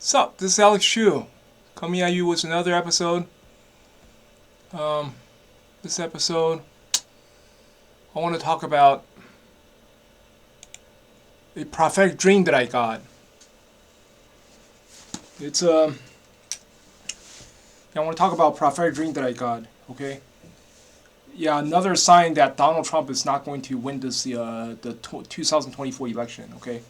Sup, this is Alex Shu, coming at you with another episode. This episode, I want to talk about a prophetic dream that I got. I want to talk about a prophetic dream that I got, okay? Yeah, another sign that Donald Trump is not going to win the 2024 election, okay?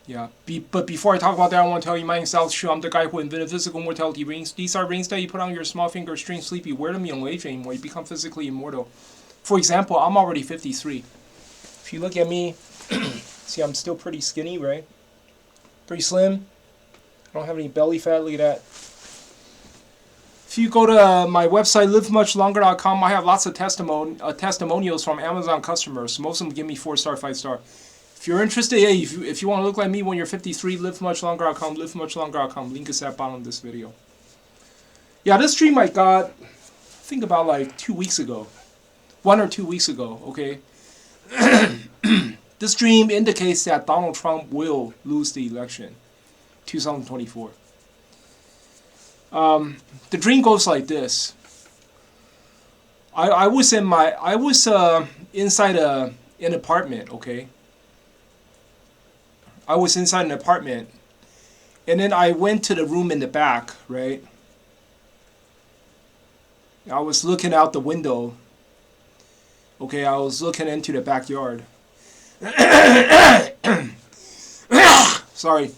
Yeah, but before I talk about that, I want to tell you my name is Alex Shu. I'm the guy who invented physical mortality rings. These are rings that you put on your small finger, string sleepy. Wear them, you don't age anymore. You become physically immortal. For example, I'm already 53. If you look at me, see, I'm still pretty skinny, right? Pretty slim. I don't have any belly fat. Look at that. If you go to my website, livemuchlonger.com, I have lots of testimonials from Amazon customers. Most of them give me 4-star, 5-star. If you're interested, hey, if you want to look like me when you're 53, livemuchlonger.com, livemuchlonger.com. Link is at the bottom of this video. Yeah, this dream I got, I think about like 2 weeks ago. 1 or 2 weeks ago, okay? This dream indicates that Donald Trump will lose the election, 2024. The dream goes like this. I was inside an apartment, okay? I was inside an apartment, and then I went to the room in the back, right? I was looking out the window. Okay, I was looking into the backyard. Sorry.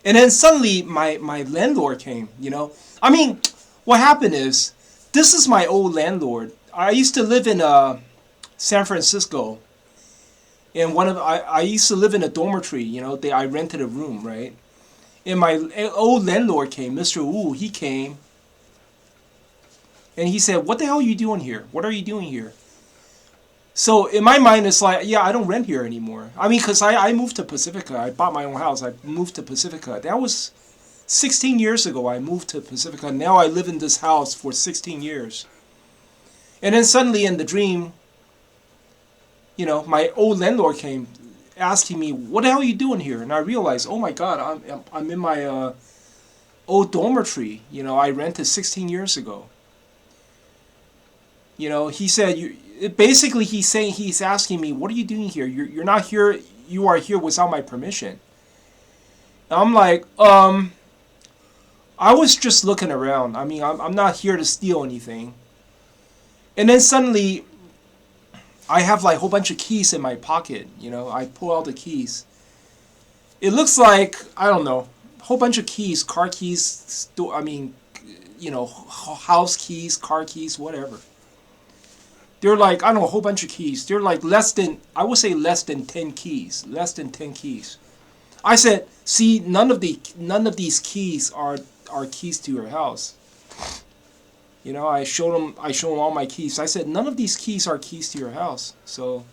And then suddenly my landlord came, you know? I mean, what happened is, this is my old landlord. I used to live in San Francisco. And I used to live in a dormitory, you know, I rented a room, right? And my old landlord came, Mr. Wu, he came. And he said, "What the hell are you doing here? What are you doing here?" So in my mind, it's like, yeah, I don't rent here anymore. I mean, because I moved to Pacifica. I bought my own house. I moved to Pacifica. That was 16 years ago I moved to Pacifica. Now I live in this house for 16 years. And then suddenly in the dream, you know, my old landlord came asking me, "What the hell are you doing here?" And I realized, oh my God, I'm in my old dormitory. You know, I rented 16 years ago. You know, he said, basically he's asking me, "What are you doing here? You're not here. You are here without my permission." And I'm like, I was just looking around. I mean, I'm not here to steal anything. And then suddenly, I have like a whole bunch of keys in my pocket, you know. I pull out the keys. It looks like, I don't know, a whole bunch of keys, car keys, you know, house keys, car keys, whatever. They're like, I don't know, a whole bunch of keys. They're like I would say less than 10 keys. Less than 10 keys. I said, "See, none of these keys are keys to your house." You know, I showed him all my keys. I said, "None of these keys are keys to your house. So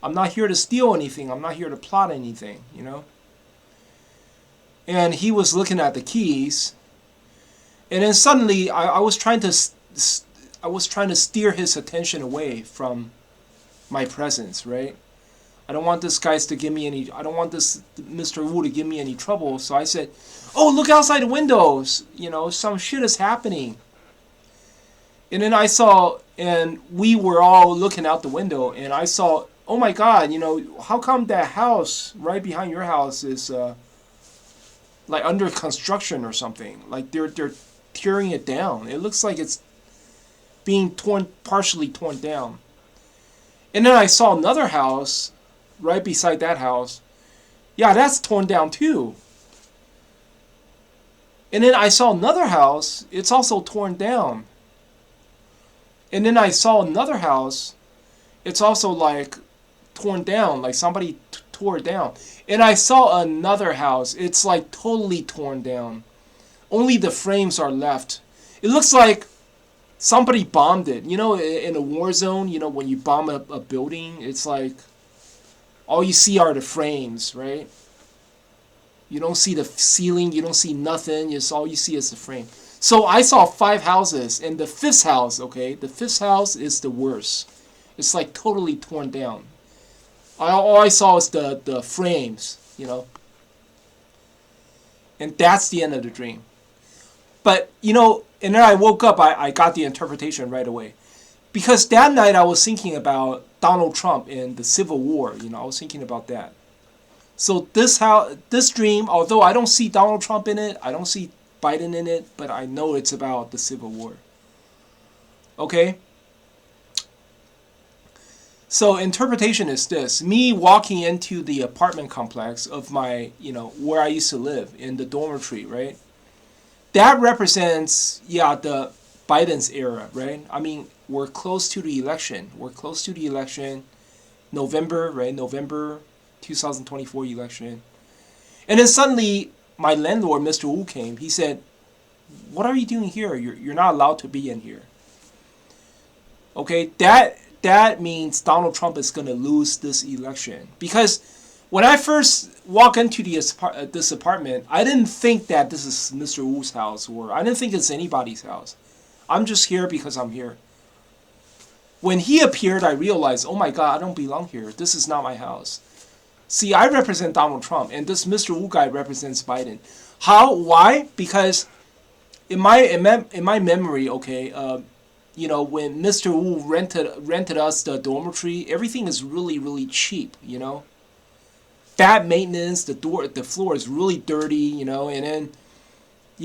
I'm not here to steal anything. I'm not here to plot anything, you know." And he was looking at the keys. And then suddenly I was trying to steer his attention away from my presence, right? I don't want this Mr. Wu to give me any trouble. So I said, "Oh, look outside the windows. You know, some shit is happening." And then and we were all looking out the window, and I saw, oh my God, you know, how come that house right behind your house is like under construction or something? Like they're tearing it down. It looks like it's being partially torn down. And then I saw another house right beside that house. Yeah, that's torn down too. And then I saw another house. It's also torn down. And then I saw another house. It's also like torn down, like somebody tore it down. And I saw another house. It's like totally torn down. Only the frames are left. It looks like somebody bombed it. You know, in a war zone, you know, when you bomb a building, it's like all you see are the frames, right? You don't see the ceiling. You don't see nothing. All you see is the frame. So I saw 5 houses, and the 5th house, okay, the 5th house is the worst. It's like totally torn down. All I saw was the frames, you know. And that's the end of the dream. But, and then I woke up, I got the interpretation right away. Because that night I was thinking about Donald Trump and the Civil War. I was thinking about that. So this dream, although I don't see Donald Trump in it, I don't see Biden in it, but I know it's about the Civil War. Okay? So interpretation is this. Me walking into the apartment complex of my, where I used to live, in the dormitory, right? That represents, the Biden's era, right? I mean, we're close to the election. November, right? November 2024 election. And then suddenly, my landlord, Mr. Wu, came. He said, "What are you doing here? You're not allowed to be in here." Okay, that means Donald Trump is going to lose this election. Because when I first walk into this apartment, I didn't think that this is Mr. Wu's house, or I didn't think it's anybody's house. I'm just here because I'm here. When he appeared, I realized, oh my God, I don't belong here. This is not my house. See, I represent Donald Trump, and this Mr. Wu guy represents Biden. How? Why? Because in my memory, okay, when Mr. Wu rented us the dormitory, everything is really, really cheap, Bad maintenance, the floor is really dirty, and then,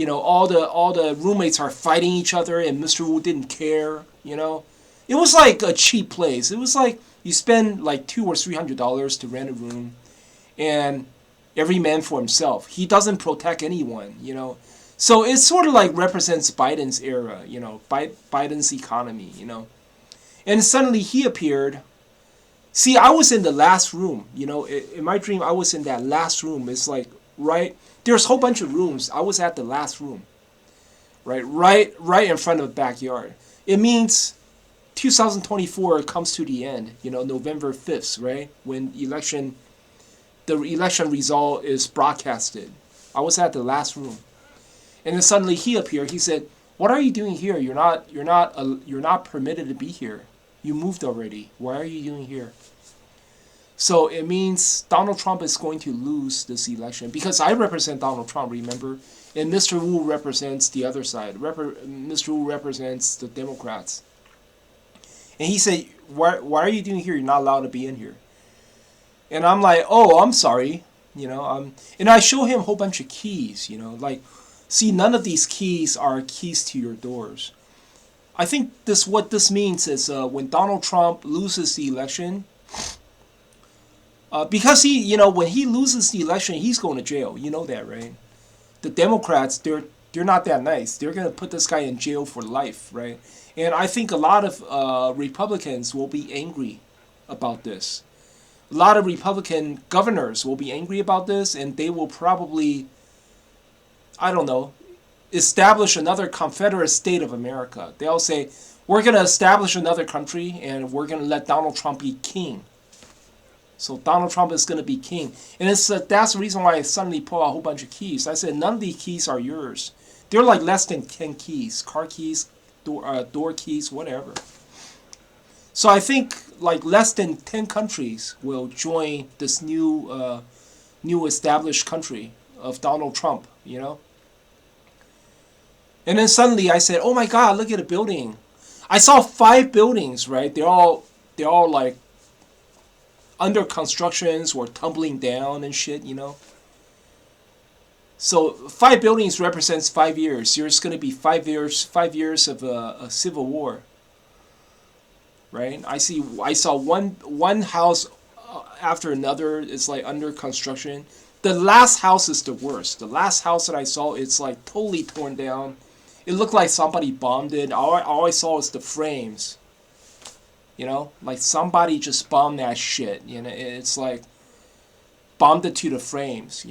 all the roommates are fighting each other, and Mr. Wu didn't care, It was like a cheap place. It was like you spend like $200 or $300 to rent a room, and every man for himself. He doesn't protect anyone, So it sort of like represents Biden's era, Biden's economy, And suddenly he appeared. See, I was in the last room, In my dream, I was in that last room. It's like, right? There's a whole bunch of rooms. I was at the last room, right? Right in front of the backyard. It means 2024 comes to the end, November 5th, right? When the election result is broadcasted. I was at the last room. And then suddenly he appeared. He said, "What are you doing here? You're not permitted to be here. You moved already. Why are you doing here?" So it means Donald Trump is going to lose this election because I represent Donald Trump, remember? And Mr. Wu represents the other side. Mr. Wu represents the Democrats. And he said, why are you doing here? You're not allowed to be in here. And I'm like, "Oh, I'm sorry." And I show him a whole bunch of keys, like, see, none of these keys are keys to your doors. I think what this means is when Donald Trump loses the election, because when he loses the election, he's going to jail. You know that, right? The Democrats, they're not that nice. They're going to put this guy in jail for life, right? And I think a lot of Republicans will be angry about this. A lot of Republican governors will be angry about this, and they will probably, I don't know, establish another Confederate state of America. They'll say, we're going to establish another country, and we're going to let Donald Trump be king. So Donald Trump is going to be king. And that's the reason why I suddenly pull out a whole bunch of keys. I said, none of these keys are yours. They're like less than 10 keys. Car keys, door keys, whatever. So I think like less than 10 countries will join this new established country of Donald Trump, And then suddenly I said, "Oh my God, look at the building." I saw 5 buildings, right? They're all like under constructions or tumbling down and shit, So 5 buildings represents 5 years. There's going to be 5 years of a civil war. Right? I saw one house after another is like under construction. The last house is the worst. The last house that I saw, it's like totally torn down. It looked like somebody bombed it. All I saw was the frames. Like somebody just bombed that shit. It's like bombed it to the frames.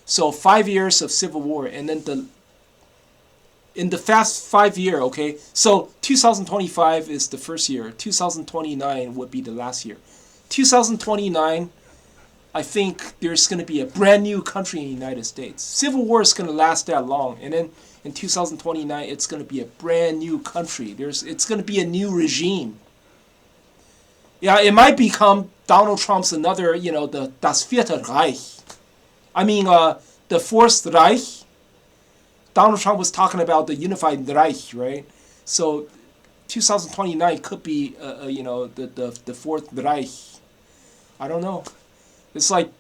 So 5 years of civil war, and then in the fast 5 year, okay, so 2025 is the first year. 2029 would be the last year. 2029, I think there's going to be a brand new country in the United States. Civil war is going to last that long, and then in 2029, it's going to be a brand new country. It's going to be a new regime. Yeah, it might become Donald Trump's another, das Vierte Reich. I mean, the Fourth Reich, Donald Trump was talking about the unified Reich, right? So 2029 could be, the Fourth Reich. I don't know. It's like,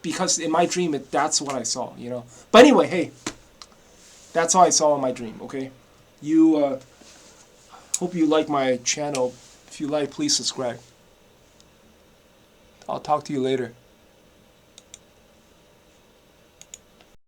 because in my dream, that's what I saw, But anyway, hey, that's how I saw in my dream, okay? You, hope you like my channel. If you like, please subscribe. I'll talk to you later.